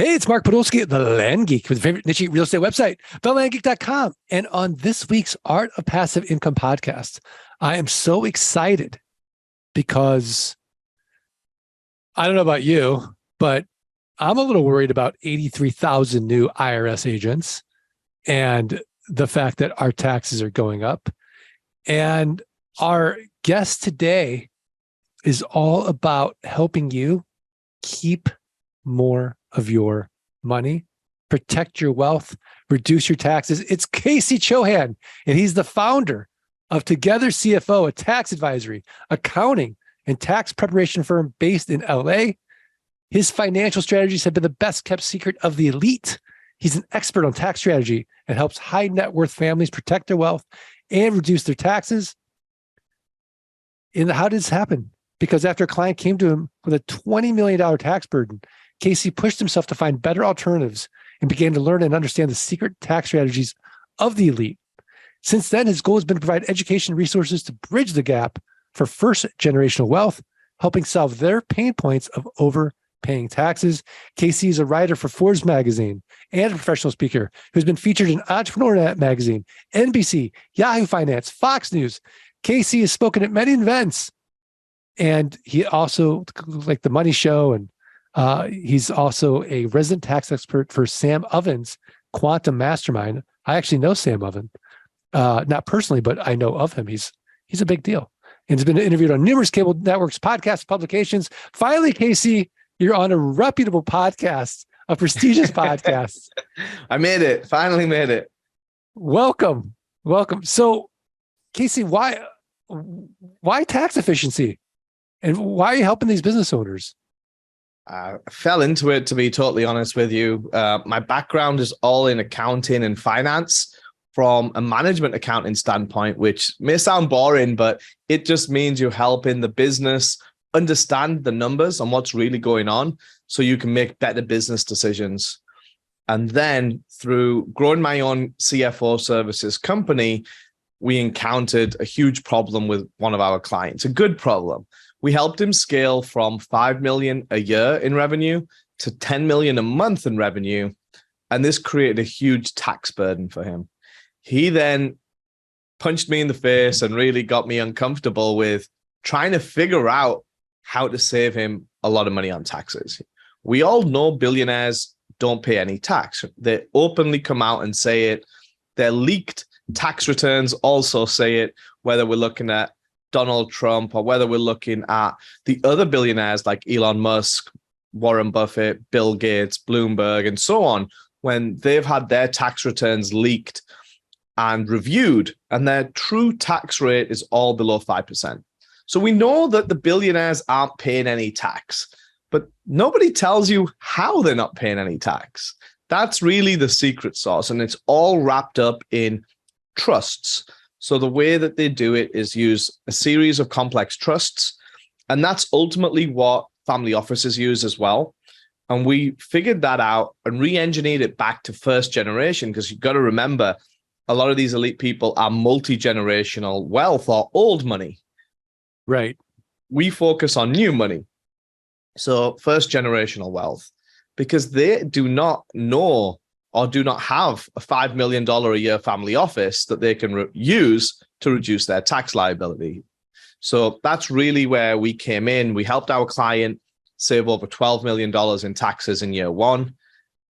Hey, it's Mark Podolsky, the Land Geek, with your favorite niche real estate website, thelandgeek.com. And on this week's Art of Passive Income podcast, I am so excited because I don't know about you, but I'm a little worried about 83,000 new IRS agents and the fact that our taxes are going up. And our guest today is all about helping you keep more of your money, protect your wealth, reduce your taxes. It's KC Chohan, and he's the founder of Together CFO, a tax advisory, accounting, and tax preparation firm based in LA. His financial strategies have been the best kept secret of the elite. He's an expert on tax strategy and helps high net worth families protect their wealth and reduce their taxes. And how did this happen? Because after a client came to him with a $20 million tax burden, Casey pushed himself to find better alternatives and began to learn and understand the secret tax strategies of the elite. Since then, his goal has been to provide education resources to bridge the gap for first generational wealth, helping solve their pain points of overpaying taxes. Casey is a writer for Forbes Magazine and a professional speaker who's been featured in Entrepreneur Magazine, NBC, Yahoo Finance, Fox News. Casey has spoken at many events, and he also, like The Money Show, and he's also a resident tax expert for Sam Oven's Quantum Mastermind. I actually know Sam Oven, not personally, but I know of him. He's a big deal, and he's been interviewed on numerous cable networks, podcasts, publications. Finally, Casey, you're on a reputable podcast, a prestigious podcast. I made it. Finally made it. Welcome. So, Casey, why tax efficiency, and why are you helping these business owners? I fell into it, to be totally honest with you. My background is all in accounting and finance from a management accounting standpoint, which may sound boring, but it just means you're helping the business understand the numbers and what's really going on so you can make better business decisions. And then through growing my own CFO services company, we encountered a huge problem with one of our clients, a good problem. We helped him scale from 5 million a year in revenue to 10 million a month in revenue. And this created a huge tax burden for him. He then punched me in the face and really got me uncomfortable with trying to figure out how to save him a lot of money on taxes. We all know billionaires don't pay any tax. They openly come out and say it. Their leaked tax returns also say it, whether we're looking at Donald Trump or whether we're looking at the other billionaires like Elon Musk, Warren Buffett, Bill Gates, Bloomberg, and so on, when they've had their tax returns leaked and reviewed, and their true tax rate is all below 5%. So we know that the billionaires aren't paying any tax, but nobody tells you how they're not paying any tax. That's really the secret sauce, and it's all wrapped up in trusts. So the way that they do it is use a series of complex trusts, and that's ultimately what family offices use as well. And we figured that out and re-engineered it back to first generation, because you've got to remember, a lot of these elite people are multi-generational wealth or old money. Right. We focus on new money. So first generational wealth, because they do not know or do not have a $5 million a year family office that they can use to reduce their tax liability. So that's really where we came in. We helped our client save over $12 million in taxes in year one,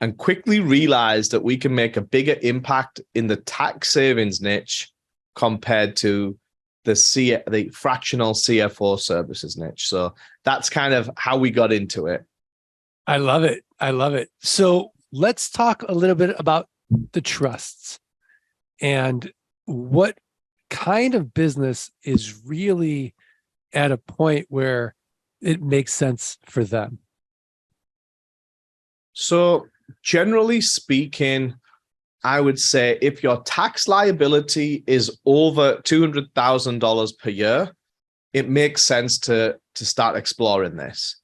and quickly realized that we can make a bigger impact in the tax savings niche compared to the fractional CFO services niche. So that's kind of how we got into it. I love it. So let's talk a little bit about the trusts and what kind of business is really at a point where it makes sense for them. So generally speaking, I would say if your tax liability is over $200,000 per year, it makes sense to start exploring this.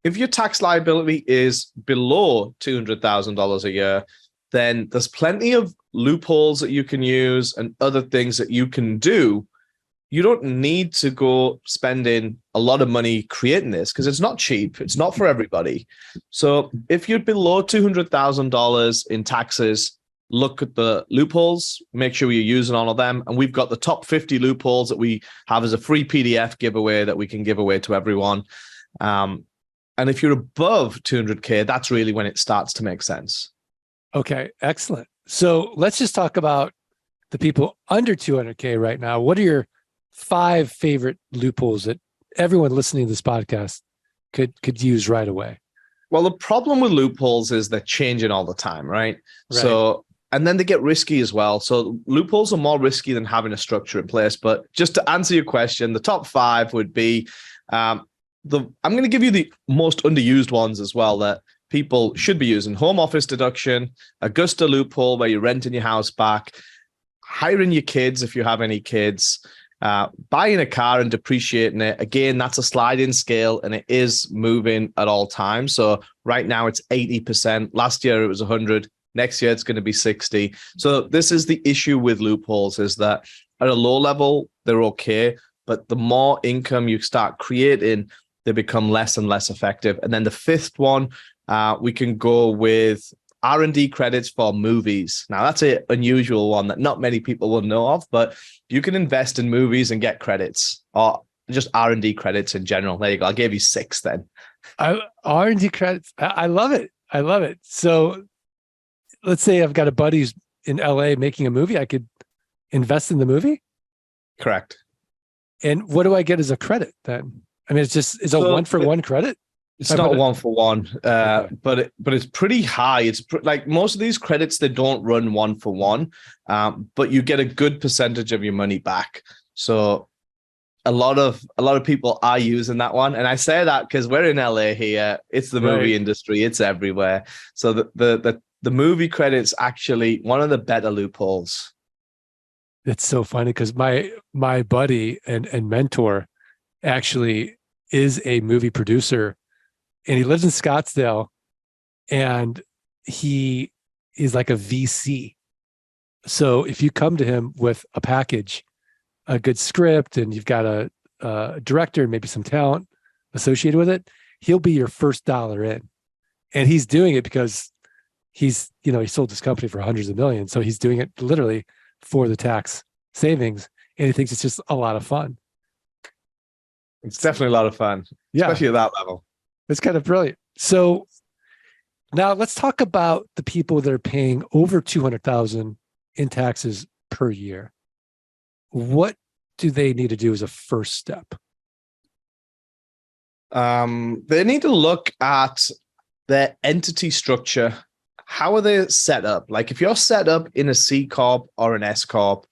If your tax liability is below $200,000 a year, then there's plenty of loopholes that you can use and other things that you can do you don't need to go spending a lot of money creating this because it's not cheap. It's not for everybody. So if you're below $200,000 in taxes, look at the loopholes, make sure you're using all of them. And we've got the top 50 loopholes that we have as a free PDF giveaway that we can give away to everyone. And if you're above 200K, that's really when it starts to make sense. Okay, excellent. So let's just talk about the people under 200K right now. What are your 5 favorite loopholes that everyone listening to this podcast could use right away? Well, the problem with loopholes is they're changing all the time, right? So, and then they get risky as well. So loopholes are more risky than having a structure in place. But just to answer your question, the top 5 would be, I'm going to give you the most underused ones as well that people should be using. Home office deduction, Augusta loophole where you're renting your house back, hiring your kids if you have any kids, buying a car and depreciating it. Again, that's a sliding scale and it is moving at all times. So right now it's 80%. Last year it was 100. Next year it's going to be 60. So this is the issue with loopholes, is that at a low level, they're okay. But the more income you start creating, they become less and less effective. And then the 5th one, we can go with R&D credits for movies. Now, that's an unusual one that not many people will know of, but you can invest in movies and get credits, or just R&D credits in general. There you go. I gave you 6 then. R&D credits. I love it. I love it. So let's say I've got a buddy who's in LA making a movie. I could invest in the movie? Correct. And what do I get as a credit then? I mean, it's a 1-for-1 credit? It's not 1-for-1, okay. but it's pretty high. It's like most of these credits, they don't run 1-for-1, but you get a good percentage of your money back. So a lot of people are using that one, and I say that because we're in LA here. It's the movie industry. It's everywhere. So the movie credits actually one of the better loopholes. It's so funny because my buddy and mentor actually is a movie producer. And he lives in Scottsdale, and he is like a VC. So if you come to him with a package, a good script, and you've got a director and maybe some talent associated with it, he'll be your first dollar in. And he's doing it because he sold his company for hundreds of millions. So he's doing it literally for the tax savings. And he thinks it's just a lot of fun. It's definitely a lot of fun, especially at that level. It's kind of brilliant. So now let's talk about the people that are paying over $200,000 in taxes per year. What do they need to do as a first step? They need to look at their entity structure. How are they set up? Like if you're set up in a C Corp or an S Corp,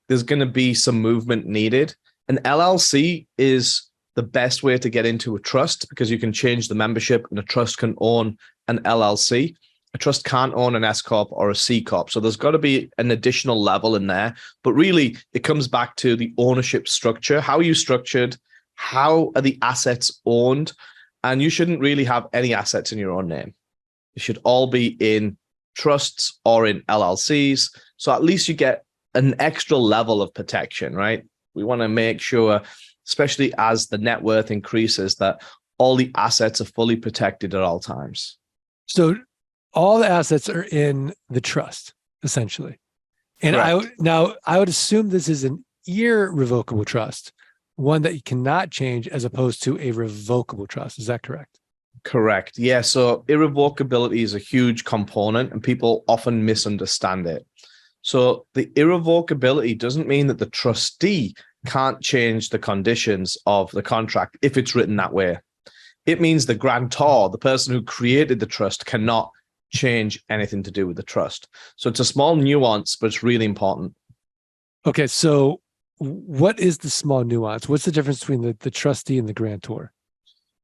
there's going to be some movement needed. An LLC is the best way to get into a trust because you can change the membership and a trust can own an LLC. A trust can't own an S Corp or a C Corp. So there's got to be an additional level in there. But really, it comes back to the ownership structure. How are you structured? How are the assets owned? And you shouldn't really have any assets in your own name. It should all be in trusts or in LLCs. So at least you get an extra level of protection, right? We want to make sure, especially as the net worth increases, that all the assets are fully protected at all times. So all the assets are in the trust, essentially. And I would assume this is an irrevocable trust, one that you cannot change as opposed to a revocable trust. Is that correct? Correct. Yeah. So irrevocability is a huge component and people often misunderstand it. So the irrevocability doesn't mean that the trustee can't change the conditions of the contract if it's written that way. It means the grantor, the person who created the trust, cannot change anything to do with the trust. So it's a small nuance, but it's really important. Okay, so what is the small nuance? What's the difference between the trustee and the grantor?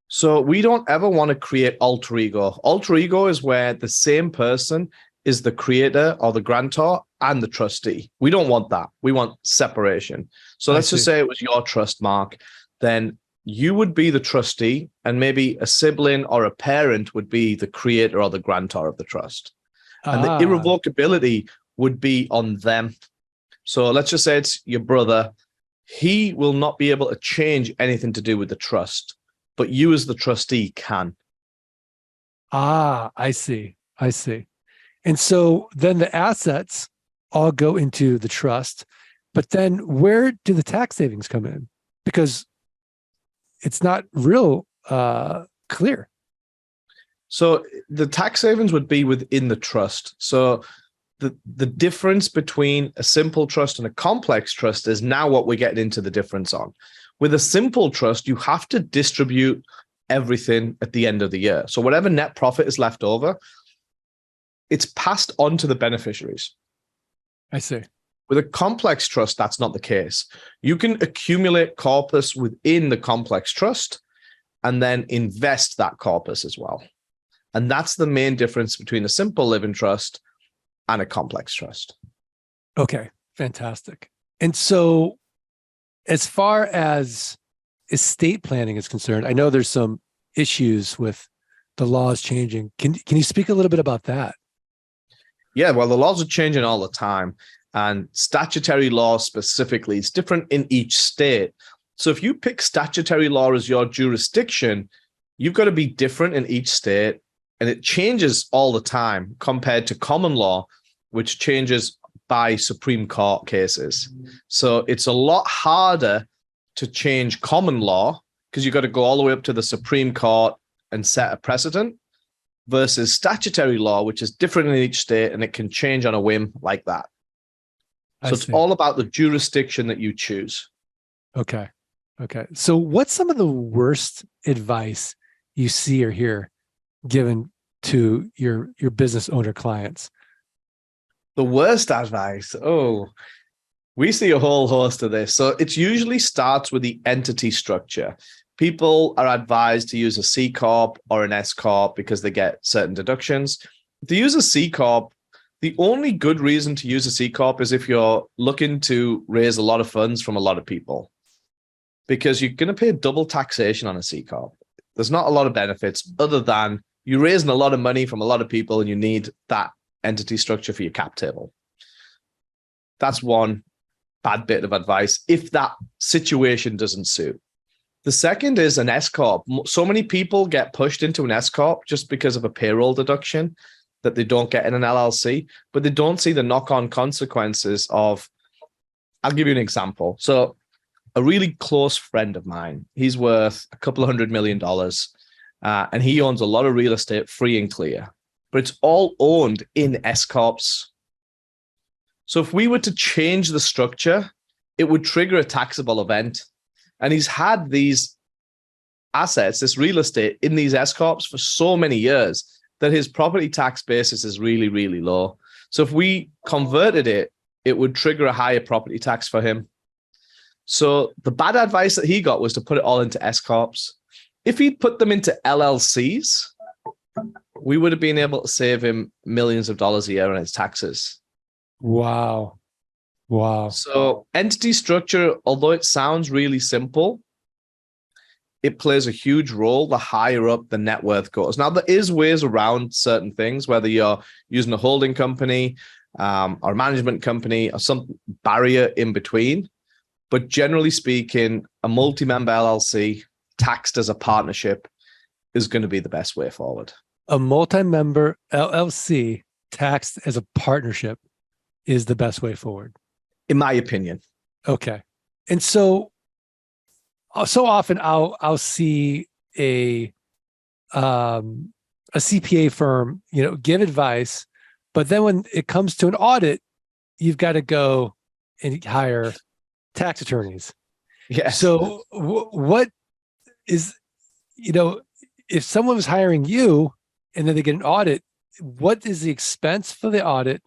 So we don't ever want to create alter ego. Alter ego is where the same person is the creator or the grantor and the trustee. We don't want that. We want separation. So let's just say it was your trust, Mark. Then you would be the trustee and maybe a sibling or a parent would be the creator or the grantor of the trust. And the irrevocability would be on them. So let's just say it's your brother. he will not be able to change anything to do with the trust, but you as the trustee can. Ah, I see. I see. And so then the assets all go into the trust, but then where do the tax savings come in? Because it's not real clear. So the tax savings would be within the trust. So the difference between a simple trust and a complex trust is now what we're getting into the difference on. With a simple trust, you have to distribute everything at the end of the year. So whatever net profit is left over, it's passed on to the beneficiaries. I see. With a complex trust, that's not the case. You can accumulate corpus within the complex trust and then invest that corpus as well. And that's the main difference between a simple living trust and a complex trust. Okay, fantastic. And so as far as estate planning is concerned, I know there's some issues with the laws changing. Can you speak a little bit about that? Yeah, well, the laws are changing all the time. And statutory law specifically, it's different in each state. So if you pick statutory law as your jurisdiction, you've got to be different in each state. And it changes all the time compared to common law, which changes by Supreme Court cases. So it's a lot harder to change common law because you've got to go all the way up to the Supreme Court and set a precedent versus statutory law, which is different in each state and it can change on a whim like that. So it's all about the jurisdiction that you choose. Okay. Okay. So what's some of the worst advice you see or hear given to your business owner clients? The worst advice? Oh, we see a whole host of this. So it usually starts with the entity structure. People are advised to use a C Corp or an S Corp because they get certain deductions. To use a C Corp, the only good reason to use a C Corp is if you're looking to raise a lot of funds from a lot of people, because you're going to pay double taxation on a C Corp. There's not a lot of benefits other than you're raising a lot of money from a lot of people and you need that entity structure for your cap table. That's one bad bit of advice if that situation doesn't suit. The second is an S Corp. So many people get pushed into an S Corp just because of a payroll deduction that they don't get in an LLC, but they don't see the knock-on consequences of, I'll give you an example. So a really close friend of mine, he's worth a couple of $100 million, and he owns a lot of real estate free and clear, but it's all owned in S Corps. So if we were to change the structure, it would trigger a taxable event. And he's had these assets, this real estate in these S Corps for so many years that his property tax basis is really, really low. So if we converted it, it would trigger a higher property tax for him. So the bad advice that he got was to put it all into S Corps. If he'd put them into LLCs, we would have been able to save him millions of dollars a year on his taxes. Wow. Wow. So entity structure, although it sounds really simple, it plays a huge role the higher up the net worth goes. Now, there is ways around certain things, whether you're using a holding company or a management company or some barrier in between. But generally speaking, a multi-member LLC taxed as a partnership is going to be the best way forward. A multi-member LLC taxed as a partnership is the best way forward, in my opinion. Okay. And so often I'll see a CPA firm, give advice, but then when it comes to an audit, you've got to go and hire tax attorneys. Yes. So what is, if someone was hiring you and then they get an audit, what is the expense for the audit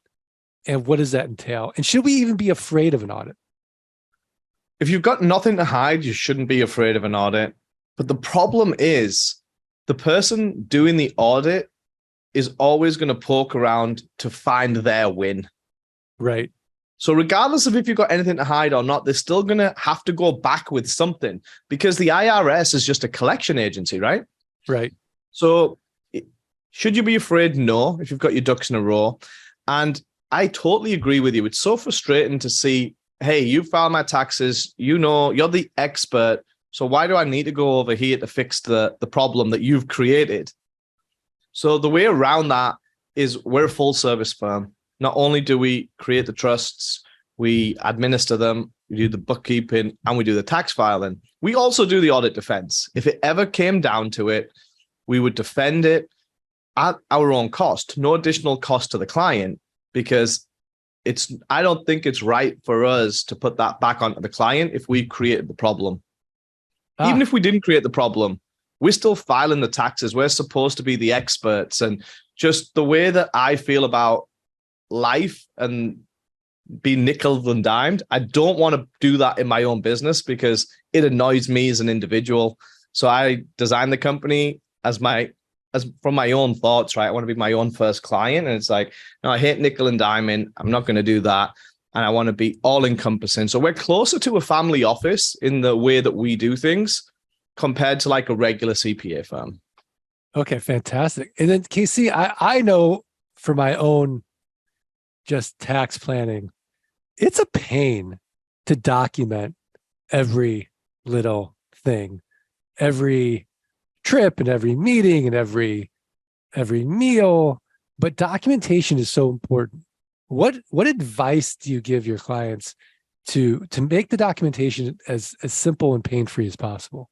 and what does that entail? And should we even be afraid of an audit? If you've got nothing to hide, you shouldn't be afraid of an audit. But the problem is the person doing the audit is always going to poke around to find their win. Right. So regardless of if you've got anything to hide or not, they're still going to have to go back with something because the IRS is just a collection agency, right? Right. So should you be afraid? No, if you've got your ducks in a row. And I totally agree with you. It's so frustrating to see hey, you filed my taxes, you know, you're the expert. So why do I need to go over here to fix the problem that you've created? So the way around that is we're a full service firm. Not only do we create the trusts, we administer them, we do the bookkeeping, and we do the tax filing. We also do the audit defense. If it ever came down to it, we would defend it at our own cost, no additional cost to the client, because I don't think it's right for us to put that back onto the client if we created the problem. Even if we didn't create the problem, we're still filing the taxes. We're supposed to be the experts. And just the way that I feel about life and being nickel and dimed, I don't want to do that in my own business because it annoys me as an individual. So I designed the company as from my own thoughts, right? I want to be my own first client. And it's like, no, I hate nickel and diming. I'm not going to do that. And I want to be all encompassing. So we're closer to a family office in the way that we do things compared to like a regular CPA firm. Okay, fantastic. And then KC, I know for my own just tax planning, it's a pain to document every little thing, every trip and every meeting and every meal. But documentation is so important. What advice do you give your clients to make the documentation as simple and pain-free as possible?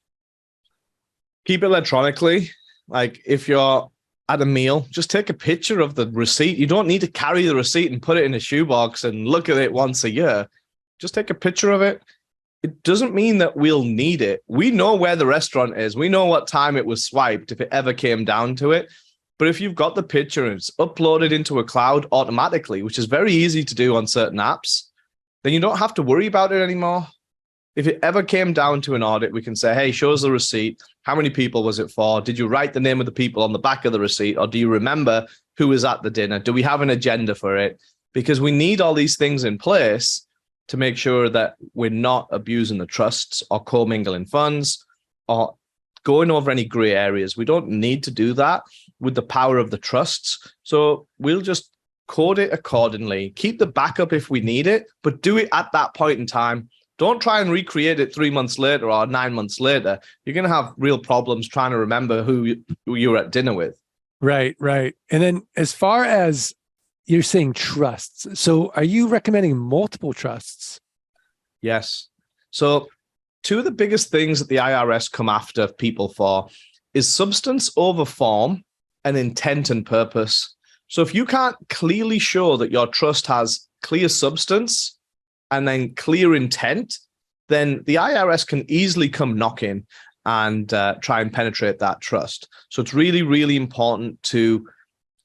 Keep it electronically. Like if you're at a meal, just take a picture of the receipt. You don't need to carry the receipt and put it in a shoebox and look at it once a year. Just take a picture of it. It doesn't mean that we'll need it. We know where the restaurant is. We know what time it was swiped if it ever came down to it. But if you've got the picture and it's uploaded into a cloud automatically, which is very easy to do on certain apps, then you don't have to worry about it anymore. If it ever came down to an audit, we can say, hey, show us the receipt. How many people was it for? Did you write the name of the people on the back of the receipt? Or do you remember who was at the dinner? Do we have an agenda for it? Because we need all these things in place to make sure that we're not abusing the trusts or commingling funds or going over any gray areas. We don't need to do that with the power of the trusts. So we'll just code it accordingly, keep the backup if we need it, but do it at that point in time. Don't try and recreate it 3 months later or 9 months later. You're going to have real problems trying to remember who you were at dinner with. Right. And then as far as you're saying trusts, so are you recommending multiple trusts? Yes. So two of the biggest things that the IRS come after people for is substance over form and intent and purpose. So if you can't clearly show that your trust has clear substance and then clear intent, then the IRS can easily come knocking and try and penetrate that trust. So it's really, really important to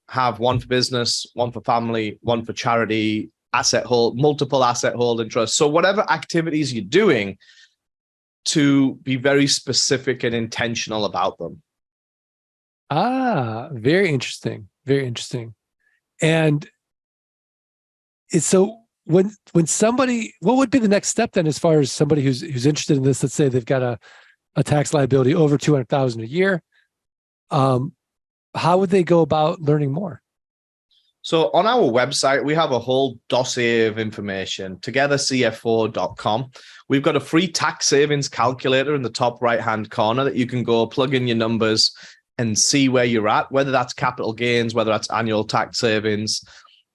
have one for business, one for family, one for charity, multiple asset holding trusts. So whatever activities you're doing, to be very specific and intentional about them. Very interesting. Very interesting. And it's so when somebody, what would be the next step then, as far as somebody who's interested in this? Let's say they've got a tax liability over $200,000 a year. How would they go about learning more? So on our website, we have a whole dossier of information, togethercfo.com. We've got a free tax savings calculator in the top right-hand corner that you can go plug in your numbers and see where you're at, whether that's capital gains, whether that's annual tax savings.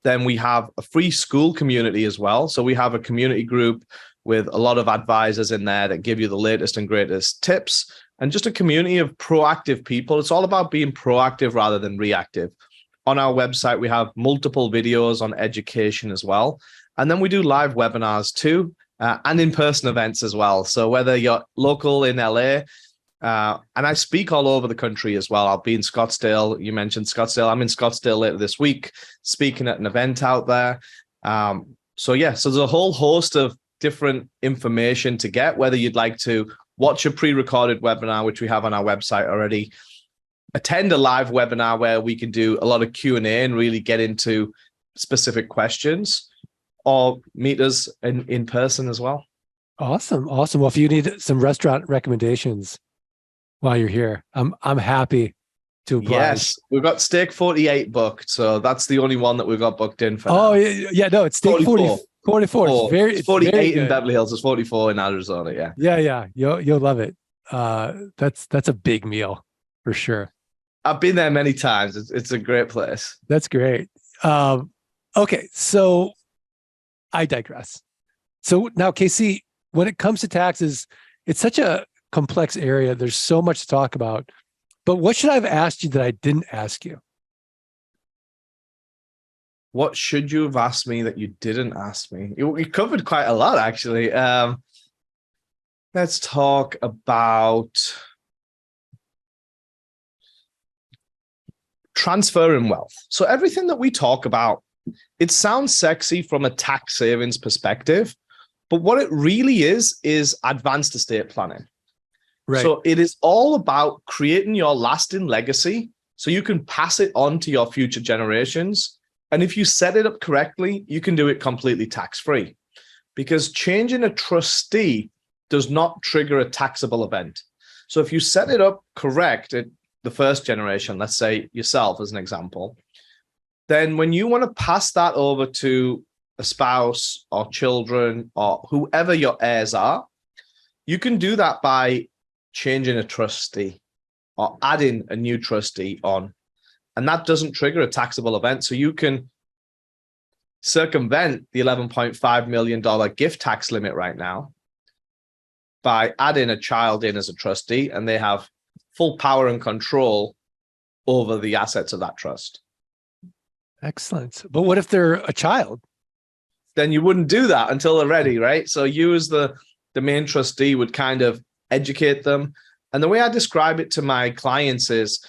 Then we have a free school community as well. So we have a community group with a lot of advisors in there that give you the latest and greatest tips, and just a community of proactive people. It's all about being proactive rather than reactive. On our website, we have multiple videos on education as well. And then we do live webinars too, and in-person events as well. So whether you're local in LA, and I speak all over the country as well. I'll be in Scottsdale. You mentioned Scottsdale. I'm in Scottsdale later this week, speaking at an event out there. So there's a whole host of different information to get, whether you'd like to watch a pre-recorded webinar, which we have on our website already, attend a live webinar where we can do a lot of Q&A and really get into specific questions, or meet us in person as well. Awesome. Well, if you need some restaurant recommendations while you're here, I'm happy to oblige. Yes, we've got Steak 48 booked, so that's the only one that we've got booked in for now. Oh, yeah, no, it's Steak 44. 44. It's 48 very in good. Beverly Hills. It's 44 in Arizona. Yeah. Yeah. You'll love it. That's a big meal for sure. I've been there many times. It's a great place. That's great. Okay, so I digress. So now, KC, when it comes to taxes, it's such a complex area. There's so much to talk about. But what should I have asked you that I didn't ask you? What should you have asked me that you didn't ask me? We covered quite a lot, actually. Let's talk about transferring wealth. So everything that we talk about, it sounds sexy from a tax savings perspective, but what it really is advanced estate planning. Right. So it is all about creating your lasting legacy so you can pass it on to your future generations. And if you set it up correctly, you can do it completely tax-free, because changing a trustee does not trigger a taxable event. So if you set it up correct at the first generation, let's say yourself as an example, then when you want to pass that over to a spouse or children or whoever your heirs are, you can do that by changing a trustee or adding a new trustee on. And that doesn't trigger a taxable event. So you can circumvent the $11.5 million gift tax limit right now by adding a child in as a trustee, and they have full power and control over the assets of that trust. Excellent. But what if they're a child? Then you wouldn't do that until they're ready, right? So you as the main trustee would kind of educate them. And the way I describe it to my clients is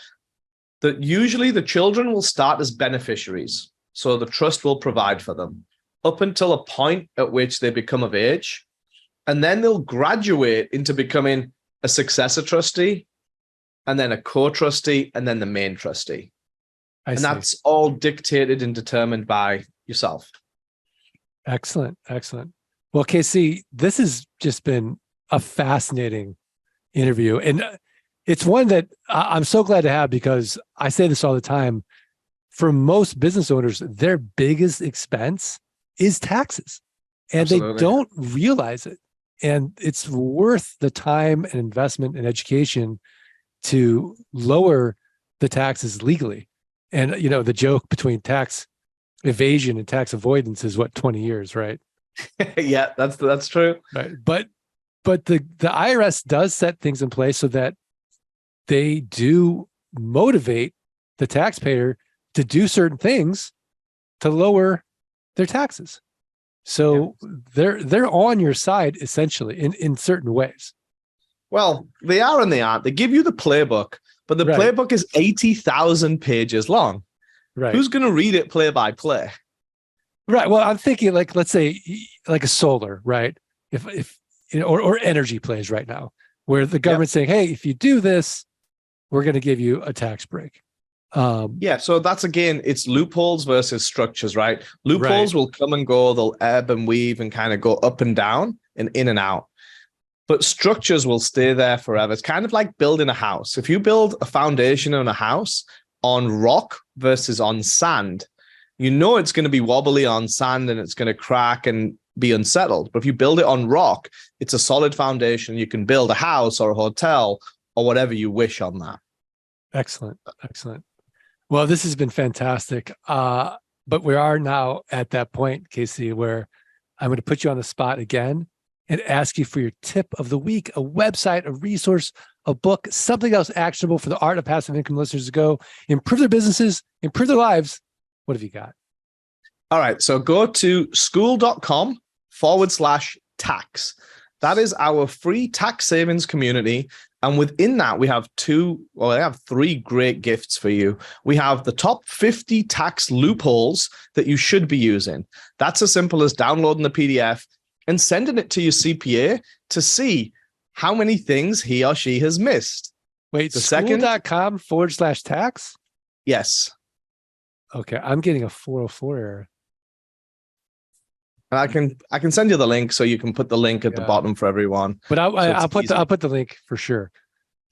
that usually the children will start as beneficiaries. So the trust will provide for them up until a point at which they become of age. And then they'll graduate into becoming a successor trustee, and then a co-trustee, and then the main trustee. And that's all dictated and determined by yourself. Excellent. Well, KC, this has just been a fascinating interview. And it's one that I'm so glad to have, because I say this all the time. For most business owners, their biggest expense is taxes, and Absolutely. They don't realize it. And it's worth the time and investment and education to lower the taxes legally. And, you know, the joke between tax evasion and tax avoidance is what, 20 years, right? Yeah, that's true. Right. But the IRS does set things in place so that they do motivate the taxpayer to do certain things to lower their taxes. So they're on your side essentially in certain ways. Well, they are and they aren't. They give you the playbook, but the playbook is 80,000 pages long. Right. Who's going to read it play by play? Right. Well, I'm thinking like, let's say like a solar, right? If you know, or energy plays right now, where the government's saying, hey, if you do this, we're going to give you a tax break. So that's, again, it's loopholes versus structures, right? Loopholes will come and go, they'll ebb and weave and kind of go up and down and in and out. But structures will stay there forever. It's kind of like building a house. If you build a foundation on a house on rock versus on sand, you know it's going to be wobbly on sand and it's going to crack and be unsettled. But if you build it on rock, it's a solid foundation. You can build a house or a hotel or whatever you wish on that. Excellent. Well, this has been fantastic. But we are now at that point, KC, where I'm going to put you on the spot again and ask you for your tip of the week, a website, a resource, a book, something else actionable for the Art of Passive Income listeners to go improve their businesses, improve their lives. What have you got? All right. So go to school.com/tax. That is our free tax savings community. And within that, we have three great gifts for you. We have the top 50 tax loopholes that you should be using. That's as simple as downloading the PDF and sending it to your CPA to see how many things he or she has missed. Wait, school.com/tax? Yes. Okay, I'm getting a 404 error. And I can send you the link so you can put the link at the bottom for everyone. But I'll put the link for sure.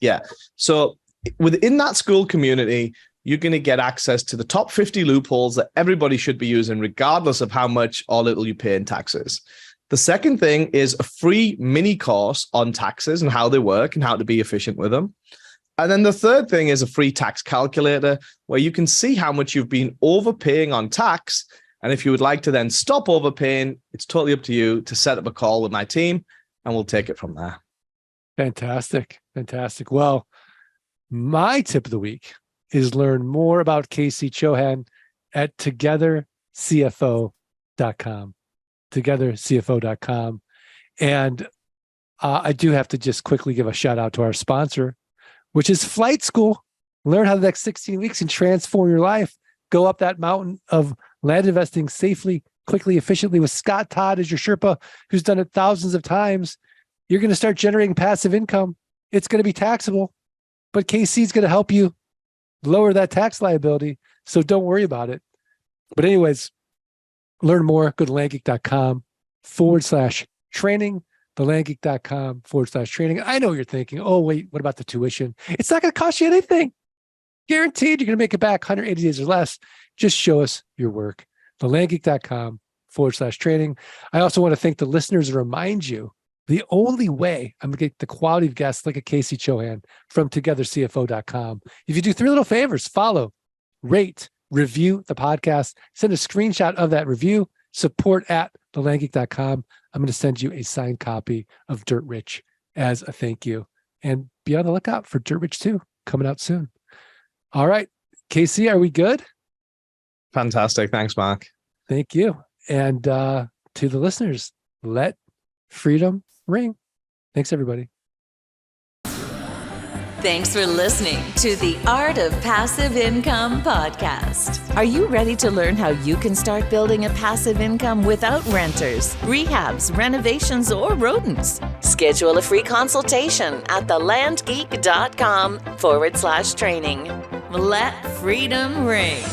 Yeah. So within that school community, you're going to get access to the top 50 loopholes that everybody should be using, regardless of how much or little you pay in taxes. The second thing is a free mini course on taxes and how they work and how to be efficient with them. And then the third thing is a free tax calculator where you can see how much you've been overpaying on tax. And if you would like to then stop overpaying, it's totally up to you to set up a call with my team and we'll take it from there. Fantastic. Fantastic. Well, my tip of the week is learn more about KC Chohan at togethercfo.com. togethercfo.com. And I do have to just quickly give a shout out to our sponsor, which is Flight School. Learn how the next 16 weeks can transform your life. Go up that mountain of land investing safely, quickly, efficiently with Scott Todd as your Sherpa, who's done it thousands of times. You're going to start generating passive income. It's going to be taxable, but KC is going to help you lower that tax liability. So don't worry about it. But anyways, learn more. Go to landgeek.com/training, thelandgeek.com/training. I know you're thinking, oh, wait, what about the tuition? It's not going to cost you anything. Guaranteed you're going to make it back 180 days or less. Just show us your work. thelandgeek.com/training. I also want to thank the listeners and remind you the only way I'm going to get the quality of guests like a KC Chohan from togethercfo.com. If you do 3 little favors, follow, rate, review the podcast, send a screenshot of that review, support at thelandgeek.com. I'm going to send you a signed copy of Dirt Rich as a thank you. And be on the lookout for Dirt Rich 2 coming out soon. All right, KC, are we good? Fantastic. Thanks, Mark. Thank you. And to the listeners, let freedom ring. Thanks, everybody. Thanks for listening to the Art of Passive Income podcast. Are you ready to learn how you can start building a passive income without renters, rehabs, renovations, or rodents? Schedule a free consultation at thelandgeek.com/training. Let freedom ring.